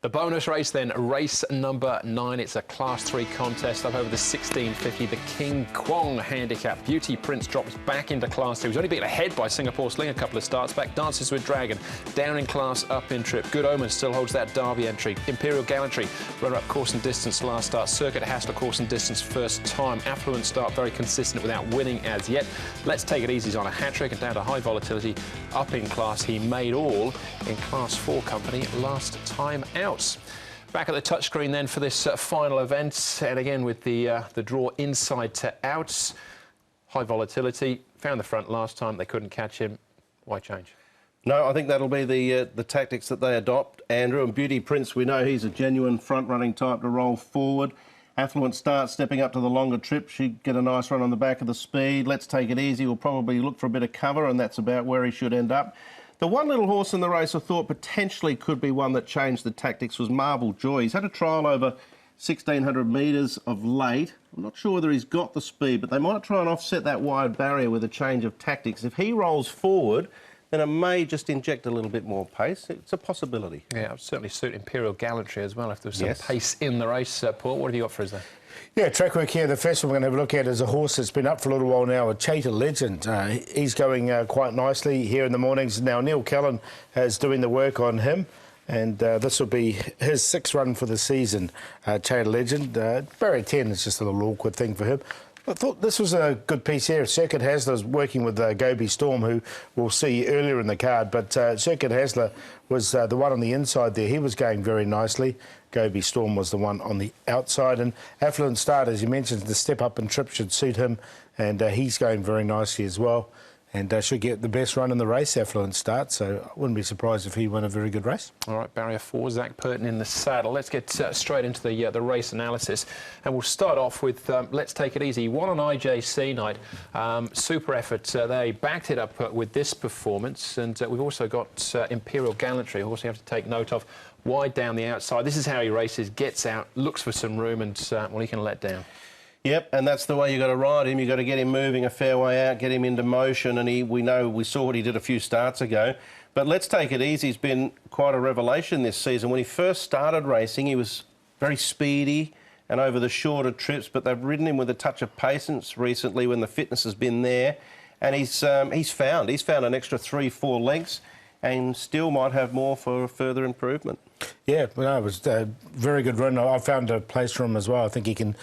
The bonus race then, race number 9. It's a Class 3 contest up over the 1650. The King Kwong handicap. Beauty Prince drops back into Class 2. He's only beaten ahead by Singapore Sling a couple of starts back. Dances with Dragon, down in class, up in trip. Good Omen still holds that Derby entry. Imperial Gallantry, runner-up course and distance last start. Circuit Hassler course and distance first time. Affluent Start, very consistent without winning as yet. Let's Take It Easy's on a hat-trick and down to High Volatility, up in class. He made all in Class 4 company last time out. Back at the touchscreen then for this final event, and again with the draw inside to outs. High Volatility found the front last time, they couldn't catch him. Why change? No, I think that'll be the tactics that they adopt, Andrew. And Beauty Prince, we know he's a genuine front-running type to roll forward. Affluent Start stepping up to the longer trip. She'd get a nice run on the back of the speed. Let's Take It Easy. We'll probably look for a bit of cover, and that's about where he should end up. The one little horse in the race I thought potentially could be one that changed the tactics was Marble Joy. He's had a trial over 1,600 metres of late. I'm not sure whether he's got the speed, but they might try and offset that wide barrier with a change of tactics. If he rolls forward, then it may just inject a little bit more pace. It's a possibility. Yeah, it would certainly suit Imperial Gallantry as well if there was some pace in the race. Paul, what have you got for us there? Yeah, track work here. The first one we're going to have a look at is a horse that's been up for a little while now, a Chater Legend. He's going quite nicely here in the mornings. Now, Neil Callan is doing the work on him, and this will be his 6th run for the season, Chater Legend. Barrier 10 is just a little awkward thing for him. I thought this was a good piece here. Circuit Hassler is working with Gobi Storm, who we'll see earlier in the card. But Circuit Hassler was the one on the inside there. He was going very nicely. Gobi Storm was the one on the outside. And Affluent Start, as you mentioned, the step up and trip should suit him. And he's going very nicely as well. And should get the best run in the race, Affluent Start. So I wouldn't be surprised if he won a very good race. All right, barrier 4, Zach Purton in the saddle. Let's get straight into the race analysis. And we'll start off with Let's Take It Easy. Won on IJC night. Super effort. They backed it up with this performance. And we've also got Imperial Gallantry, a horse you have to take note of. Wide down the outside. This is how he races. Gets out, looks for some room, and well, he can let down. Yep, and that's the way you've got to ride him. You've got to get him moving a fair way out, get him into motion, and we saw what he did a few starts ago. But Let's Take It Easy has been quite a revelation this season. When he first started racing, he was very speedy and over the shorter trips, but they've ridden him with a touch of patience recently when the fitness has been there. And he's found an extra 3-4 lengths and still might have more for further improvement. Yeah, well, it was a very good run. I found a place for him as well. I think he can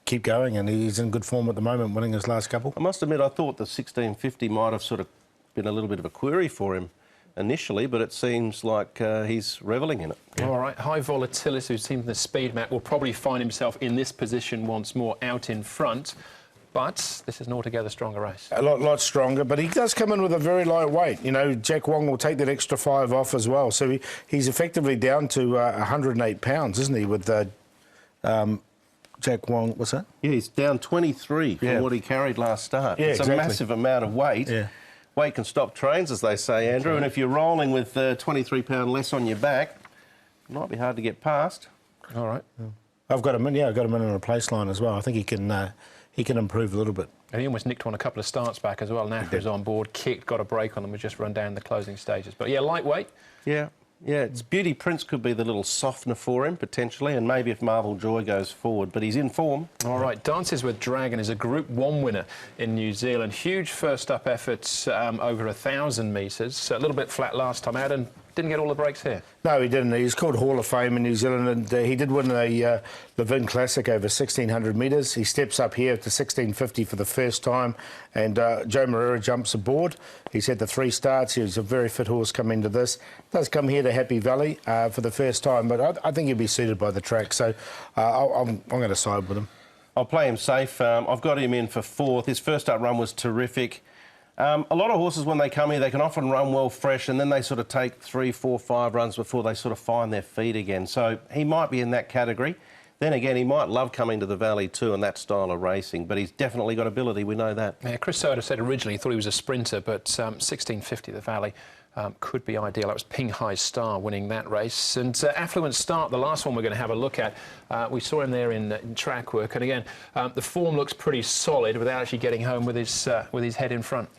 keep going, and he's in good form at the moment, winning his last couple. I must admit, I thought the 1650 might have sort of been a little bit of a query for him initially, but it seems like he's revelling in it. Yeah. All right, High Volatility, who's seen the speed map, will probably find himself in this position once more out in front. But this is an altogether stronger race. A lot stronger, but he does come in with a very light weight. You know, Jack Wong will take that extra 5 off as well. So he's effectively down to 108 pounds, isn't he, with Jack Wong, what's that? Yeah, he's down 23 from what he carried last start. Yeah, it's a massive amount of weight. Yeah. Weight can stop trains, as they say, Andrew, and if you're rolling with 23 pound less on your back, it might be hard to get past. All right. Yeah. I've got him in on a place line as well. I think he can improve a little bit. And he almost nicked one a couple of starts back as well. Nashra was on board, kicked, got a break on them, and just run down the closing stages. But yeah, lightweight. Yeah, it's Beauty Prince could be the little softener for him, potentially, and maybe if Marble Joy goes forward, but he's in form. All right, Dances with Dragon is a Group 1 winner in New Zealand. Huge first-up efforts over 1,000 metres. A little bit flat last time out and didn't get all the breaks here. No, he didn't. He's called Hall of Fame in New Zealand, and he did win a Levin Classic over 1,600 metres. He steps up here to 1,650 for the first time, and Joe Moreira jumps aboard. He's had the 3 starts. He's a very fit horse coming to this. Does come here to Happy Valley for the first time, but I think he'll be suited by the track, so I'm going to side with him. I'll play him safe. I've got him in for 4th. His first up run was terrific. A lot of horses, when they come here, they can often run well fresh, and then they sort of take 3, 4, 5 runs before they sort of find their feet again. So he might be in that category. Then again, he might love coming to the Valley too and that style of racing, but he's definitely got ability, we know that. Yeah, Chris Soda said originally he thought he was a sprinter, but 1650 the Valley could be ideal. That was Ping Hai Star winning that race. And Affluent Start, the last one we're going to have a look at, we saw him there in track work, and again, the form looks pretty solid without actually getting home with his head in front.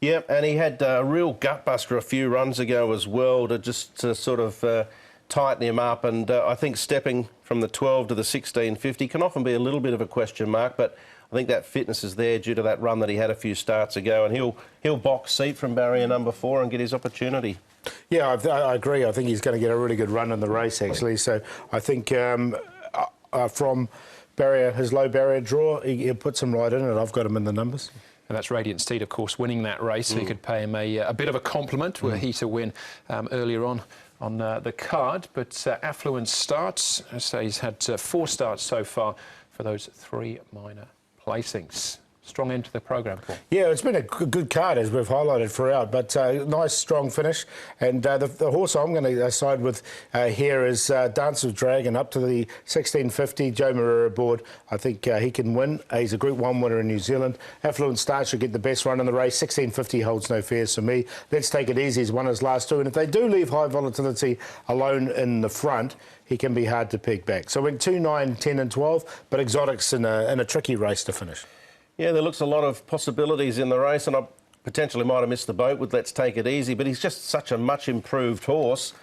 Yep, and he had a real gutbuster a few runs ago as well to just sort of tighten him up. And I think stepping from the 12 to the 16.50 can often be a little bit of a question mark, but I think that fitness is there due to that run that he had a few starts ago, and he'll box seat from barrier number 4 and get his opportunity. Yeah, I agree. I think he's going to get a really good run in the race, actually. So I think from his low barrier draw, he puts him right in it. I've got him in the numbers. And that's Radiant Steed, of course, winning that race. So you could pay him a bit of a compliment were he to win earlier on the card. But Affluent starts. So he's had 4 starts so far for those 3 minor placings. Strong end to the programme, Paul. Yeah, it's been a good card, as we've highlighted throughout, but nice, strong finish. And the horse I'm going to side with here is Dance with Dragon, up to the 1650, Joe Moreira aboard. I think he can win. He's a Group 1 winner in New Zealand. Affluent Start should get the best run in the race. 1650 holds no fears for me. Let's Take It Easy. He's won his last 2. And if they do leave High Volatility alone in the front, he can be hard to pick back. So we're 2, 9, 10 and 12, but Exotics in a tricky race to finish. Yeah, there looks a lot of possibilities in the race, and I potentially might have missed the boat with Let's Take It Easy, but he's just such a much improved horse.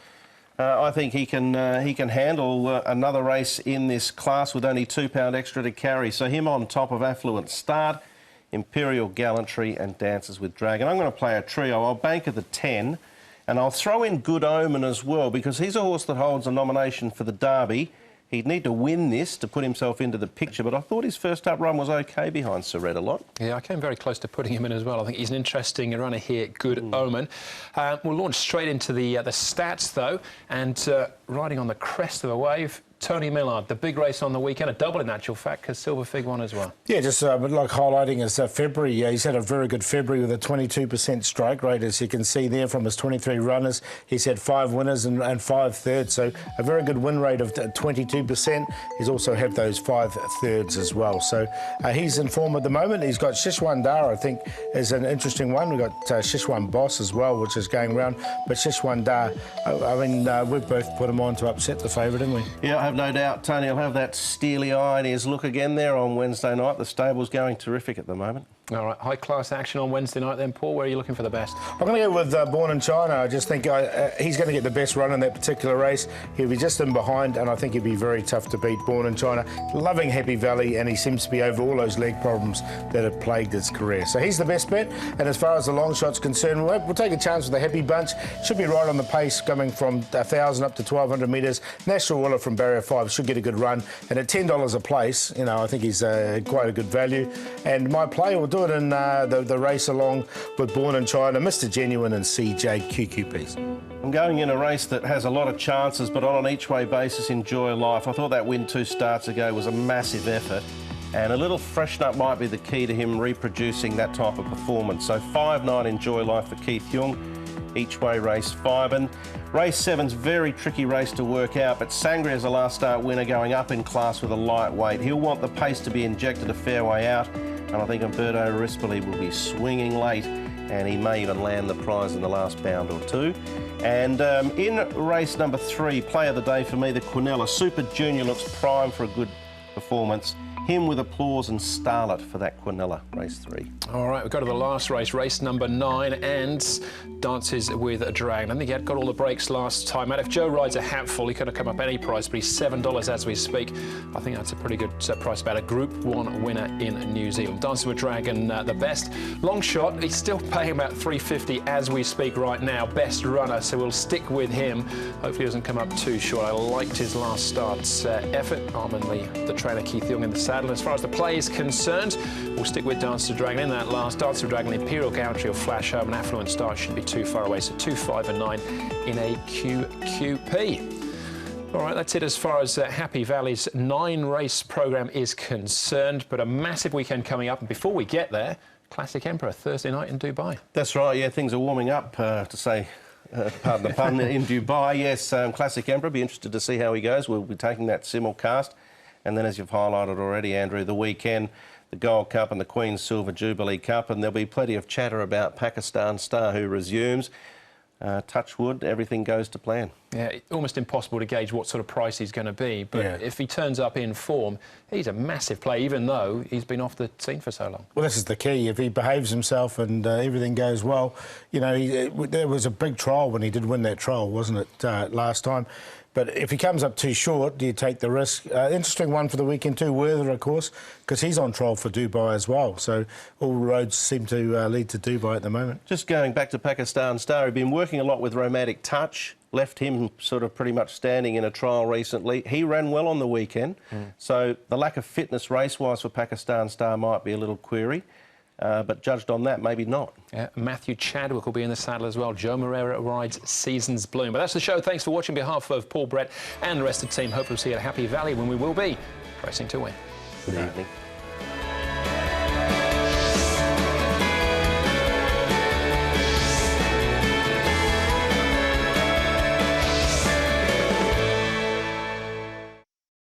I think he can handle another race in this class with only £2 extra to carry. So him on top of Affluent Start, Imperial Gallantry and Dances with Dragon. I'm going to play a trio. I'll bank at the 10, and I'll throw in Good Omen as well, because he's a horse that holds a nomination for the Derby. He'd need to win this to put himself into the picture, but I thought his first up run was OK behind Sir Red a lot. Yeah, I came very close to putting him in as well. I think he's an interesting runner here, Good Omen. We'll launch straight into the stats, though, and riding on the crest of a wave, Tony Millard, the big race on the weekend, a double in actual fact, because Silver Fig won as well. Yeah, just like highlighting his February. He's had a very good February with a 22% strike rate, as you can see there from his 23 runners. He's had 5 winners and 5 thirds, so a very good win rate of 22%. He's also had those 5 thirds as well. So he's in form at the moment. He's got Shishwan Dar, I think, is an interesting one. We've got Shishwan Boss as well, which is going round. But Shishwan Dar, I mean, we've both put him on to upset the favourite, didn't we? Yeah, I have no doubt Tony will have that steely eye in his look again there on Wednesday night. The stable's going terrific at the moment. All right, high-class action on Wednesday night then, Paul. Where are you looking for the best? I'm going to go with Born in China. I just think he's going to get the best run in that particular race. He'll be just in behind, and I think he'll be very tough to beat, Born in China. Loving Happy Valley, and he seems to be over all those leg problems that have plagued his career. So he's the best bet, and as far as the long shot's concerned, we'll take a chance with the Happy Bunch. Should be right on the pace, coming from 1,000 up to 1,200 metres. National Willer from barrier 5 should get a good run, and at $10 a place, you know, I think he's quite a good value. And my play will do it in the race along with Born in China, Mr. Genuine and CJ QQPs. I'm going in a race that has a lot of chances, but on an each-way basis, Enjoy Life. I thought that win 2 starts ago was a massive effort, and a little freshen up might be the key to him reproducing that type of performance. So 5-9 Enjoy Life for Keith Young, each-way race 5. And race 7's very tricky race to work out, but Sangria's a last start winner going up in class with a lightweight. He'll want the pace to be injected a fair way out, and I think Umberto Rispoli will be swinging late, and he may even land the prize in the last bound or 2. And in race number 3, play of the day for me, the Quinella. Super Junior looks primed for a good performance. Him with Applause and Starlet for that Quinella, race 3. All right, we go to the last race, race number 9, and Dances with a Dragon. I think he had got all the breaks last time out. If Joe rides a hatful, he could have come up any price, but he's $7 as we speak. I think that's a pretty good price, about a Group 1 winner in New Zealand. Dances with Dragon, the best. Long shot, he's still paying about $3.50 as we speak right now. Best runner, so we'll stick with him. Hopefully he doesn't come up too short. I liked his last start's effort. Armin Lee, the trainer, Keith Young in the saddle. As far as the play is concerned, we'll stick with Dance with Dragon in that last. Dance with Dragon, Imperial Gallantry or Flash Home, and Affluent Start shouldn't be too far away. So 2, 5 and 9 in a QQP. All right, that's it as far as Happy Valley's 9-race programme is concerned. But a massive weekend coming up. And before we get there, Classic Emperor, Thursday night in Dubai. That's right, yeah, things are warming up, to say, pardon the pun, in Dubai. Yes, Classic Emperor, be interested to see how he goes. We'll be taking that simulcast. And then, as you've highlighted already, Andrew, the weekend, the Gold Cup and the Queen's Silver Jubilee Cup, and there'll be plenty of chatter about Pakistan Star, who resumes. Touch wood, everything goes to plan. Yeah, almost impossible to gauge what sort of price he's going to be, but if he turns up in form, he's a massive play, even though he's been off the scene for so long. Well, this is the key. If he behaves himself and everything goes well, you know, there was a big trial when he did win that trial, wasn't it, last time? But if he comes up too short, do you take the risk? Interesting one for the weekend too, Werther, of course, because he's on trial for Dubai as well. So all roads seem to lead to Dubai at the moment. Just going back to Pakistan Star, he'd been working a lot with Romantic Touch, left him sort of pretty much standing in a trial recently. He ran well on the weekend, so the lack of fitness race-wise for Pakistan Star might be a little query. But judged on that, maybe not. Yeah, Matthew Chadwick will be in the saddle as well. Joe Moreira rides Seasons Bloom. But that's the show. Thanks for watching. On behalf of Paul, Brett and the rest of the team, hopefully we'll see you at Happy Valley when we will be racing to win. Good evening.